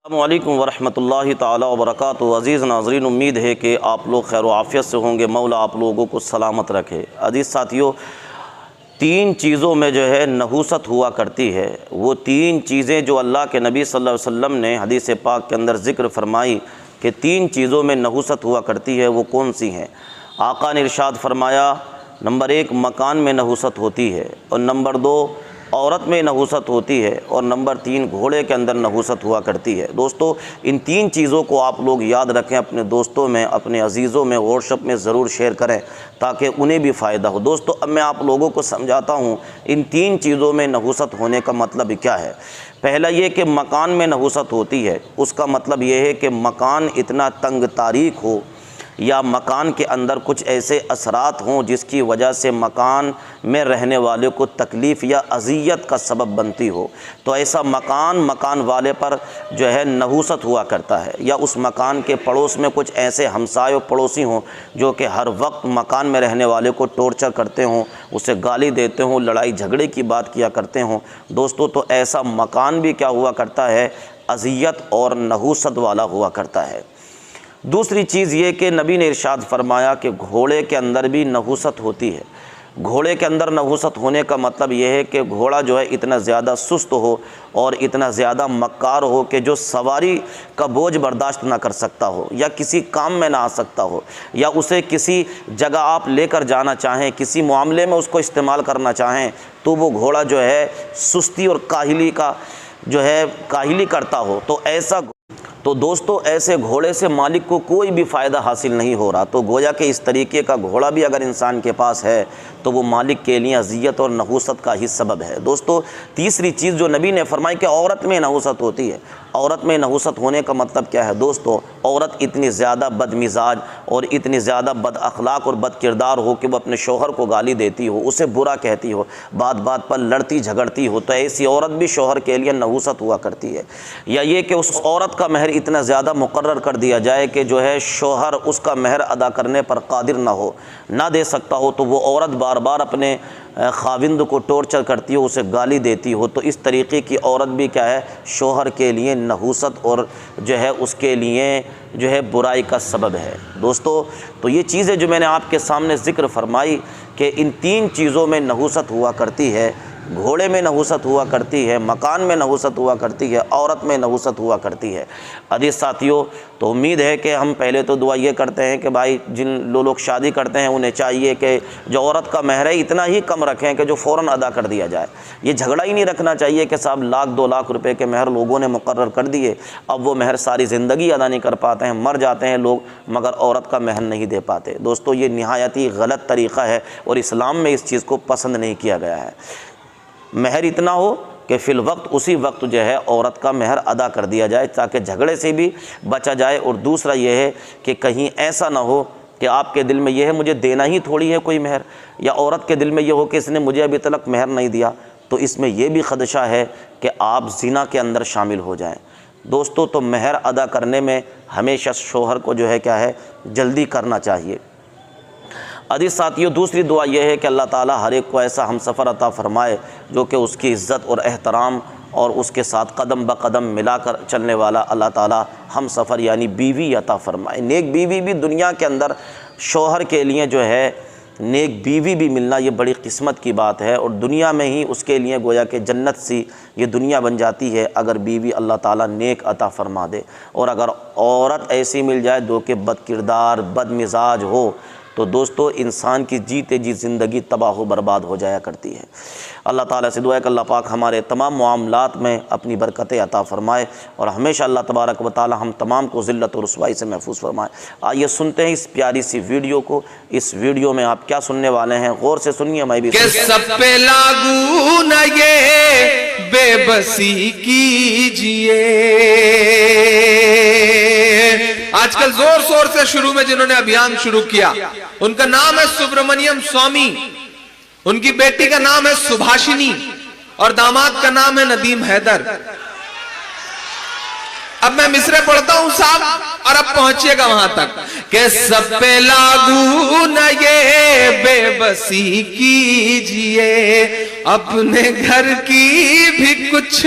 السلام علیکم ورحمۃ اللہ تعالی وبرکاتہ۔ عزیز ناظرین، امید ہے کہ آپ لوگ خیر و عافیت سے ہوں گے۔ مولا آپ لوگوں کو سلامت رکھے۔ عزیز ساتھیوں، تین چیزوں میں جو ہے نحوست ہوا کرتی ہے۔ وہ تین چیزیں جو اللہ کے نبی صلی اللہ علیہ وسلم نے حدیث پاک کے اندر ذکر فرمائی کہ تین چیزوں میں نحوست ہوا کرتی ہے، وہ کون سی ہیں؟ آقا نے ارشاد فرمایا، نمبر ایک مکان میں نحوست ہوتی ہے، اور نمبر دو عورت میں نحوست ہوتی ہے، اور نمبر تین گھوڑے کے اندر نحوست ہوا کرتی ہے۔ دوستو، ان تین چیزوں کو آپ لوگ یاد رکھیں، اپنے دوستوں میں، اپنے عزیزوں میں، واٹس ایپ میں ضرور شیئر کریں تاکہ انہیں بھی فائدہ ہو۔ دوستو، اب میں آپ لوگوں کو سمجھاتا ہوں ان تین چیزوں میں نحوست ہونے کا مطلب کیا ہے۔ پہلا یہ کہ مکان میں نحوست ہوتی ہے، اس کا مطلب یہ ہے کہ مکان اتنا تنگ تاریک ہو یا مکان کے اندر کچھ ایسے اثرات ہوں جس کی وجہ سے مکان میں رہنے والے کو تکلیف یا اذیت کا سبب بنتی ہو، تو ایسا مکان والے پر جو ہے نحوست ہوا کرتا ہے۔ یا اس مکان کے پڑوس میں کچھ ایسے ہمسائے و پڑوسی ہوں جو کہ ہر وقت مکان میں رہنے والے کو ٹورچر کرتے ہوں، اسے گالی دیتے ہوں، لڑائی جھگڑے کی بات کیا کرتے ہوں، دوستو تو ایسا مکان بھی کیا ہوا کرتا ہے؟ اذیت اور نحوست والا ہوا کرتا ہے۔ دوسری چیز یہ کہ نبی نے ارشاد فرمایا کہ گھوڑے کے اندر بھی نحوست ہوتی ہے۔ گھوڑے کے اندر نحوست ہونے کا مطلب یہ ہے کہ گھوڑا جو ہے اتنا زیادہ سست ہو اور اتنا زیادہ مکار ہو کہ جو سواری کا بوجھ برداشت نہ کر سکتا ہو، یا کسی کام میں نہ آ سکتا ہو، یا اسے کسی جگہ آپ لے کر جانا چاہیں، کسی معاملے میں اس کو استعمال کرنا چاہیں، تو وہ گھوڑا جو ہے سستی اور کاہلی کرتا ہو، تو دوستو ایسے گھوڑے سے مالک کو کوئی بھی فائدہ حاصل نہیں ہو رہا۔ تو گویا کہ اس طریقے کا گھوڑا بھی اگر انسان کے پاس ہے تو وہ مالک کے لیے اذیت اور نحوست کا ہی سبب ہے۔ دوستو، تیسری چیز جو نبی نے فرمائی کہ عورت میں نحوست ہوتی ہے۔ عورت میں نحوست ہونے کا مطلب کیا ہے؟ دوستو، عورت اتنی زیادہ بد مزاج اور اتنی زیادہ بد اخلاق اور بد کردار ہو کہ وہ اپنے شوہر کو گالی دیتی ہو، اسے برا کہتی ہو، بات بات پر لڑتی جھگڑتی ہو، تو ایسی عورت بھی شوہر کے لیے نحوست ہوا کرتی ہے۔ یا یہ کہ اس عورت کا مہر اتنا زیادہ مقرر کر دیا جائے کہ جو ہے شوہر اس کا مہر ادا کرنے پر قادر نہ دے سکتا ہو، تو وہ عورت بار بار اپنے خاوند کو ٹورچر کرتی ہو، اسے گالی دیتی ہو، تو اس طریقے کی عورت بھی کیا ہے؟ شوہر کے لیے نحوست اور جو ہے اس کے لیے جو ہے برائی کا سبب ہے۔ دوستو، تو یہ چیزیں جو میں نے آپ کے سامنے ذکر فرمائی کہ ان تین چیزوں میں نحوست ہوا کرتی ہے۔ گھوڑے میں نحوست ہوا کرتی ہے، مکان میں نحوست ہوا کرتی ہے، عورت میں نحوست ہوا کرتی ہے۔ عزیز ساتھیوں، تو امید ہے کہ ہم پہلے تو دعا یہ کرتے ہیں کہ بھائی جن لوگ شادی کرتے ہیں انہیں چاہیے کہ جو عورت کا مہر ہے اتنا ہی کم رکھیں کہ جو فوراً ادا کر دیا جائے۔ یہ جھگڑا ہی نہیں رکھنا چاہیے کہ صاحب 1,00,000-2,00,000 روپے کے مہر لوگوں نے مقرر کر دیے، اب وہ مہر ساری زندگی ادا نہیں کر پاتے ہیں، مر جاتے ہیں لوگ مگر عورت کا مہر نہیں دے پاتے۔ دوستو، یہ نہایت ہی غلط طریقہ ہے اور اسلام میں اس چیز کو پسند نہیں کیا گیا ہے۔ مہر اتنا ہو کہ فی الوقت اسی وقت جو ہے عورت کا مہر ادا کر دیا جائے تاکہ جھگڑے سے بھی بچا جائے۔ اور دوسرا یہ ہے کہ کہیں ایسا نہ ہو کہ آپ کے دل میں یہ ہے مجھے دینا ہی تھوڑی ہے کوئی مہر، یا عورت کے دل میں یہ ہو کہ اس نے مجھے ابھی تک مہر نہیں دیا، تو اس میں یہ بھی خدشہ ہے کہ آپ زنا کے اندر شامل ہو جائیں۔ دوستو، تو مہر ادا کرنے میں ہمیشہ شوہر کو جو ہے کیا ہے؟ جلدی کرنا چاہیے۔ عزیز ساتھیوں، دوسری دعا یہ ہے کہ اللہ تعالیٰ ہر ایک کو ایسا ہم سفر عطا فرمائے جو کہ اس کی عزت اور احترام اور اس کے ساتھ قدم بقدم ملا کر چلنے والا اللہ تعالیٰ ہم سفر یعنی بیوی عطا فرمائے۔ نیک بیوی بھی دنیا کے اندر شوہر کے لیے جو ہے نیک بیوی بھی ملنا یہ بڑی قسمت کی بات ہے، اور دنیا میں ہی اس کے لیے گویا کہ جنت سی یہ دنیا بن جاتی ہے اگر بیوی اللہ تعالیٰ نیک عطا فرما دے۔ اور اگر عورت ایسی مل جائے جو کہ بد کردار بد مزاج ہو تو دوستو انسان کی جیتے جی زندگی تباہ و برباد ہو جایا کرتی ہے۔ اللہ تعالیٰ سے دعا ہے کہ اللہ پاک ہمارے تمام معاملات میں اپنی برکتیں عطا فرمائے اور ہمیشہ اللہ تبارک و تعالیٰ ہم تمام کو ذلت و رسوائی سے محفوظ فرمائے۔ آئیے سنتے ہیں اس پیاری سی ویڈیو کو۔ اس ویڈیو میں آپ کیا سننے والے ہیں، غور سے سنیے، میں بھی کہ سب پہ لاگو نہ یہ بے بسی کیجئے۔ آج کل زور شور سے شروع میں جنہوں نے ابھیان شروع کیا ان کا نام ہے سبرمنیم سوامی، ان کی بیٹی کا نام ہے سبھاشنی اور داماد کا نام ہے ندیم حیدر۔ اب میں مصرے پڑھتا ہوں صاحب اور اب پہنچیے گا وہاں تک کہ سب پہ لاگو نہ یہ بے بسی کیجئے، اپنے گھر کی بھی کچھ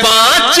5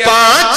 5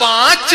5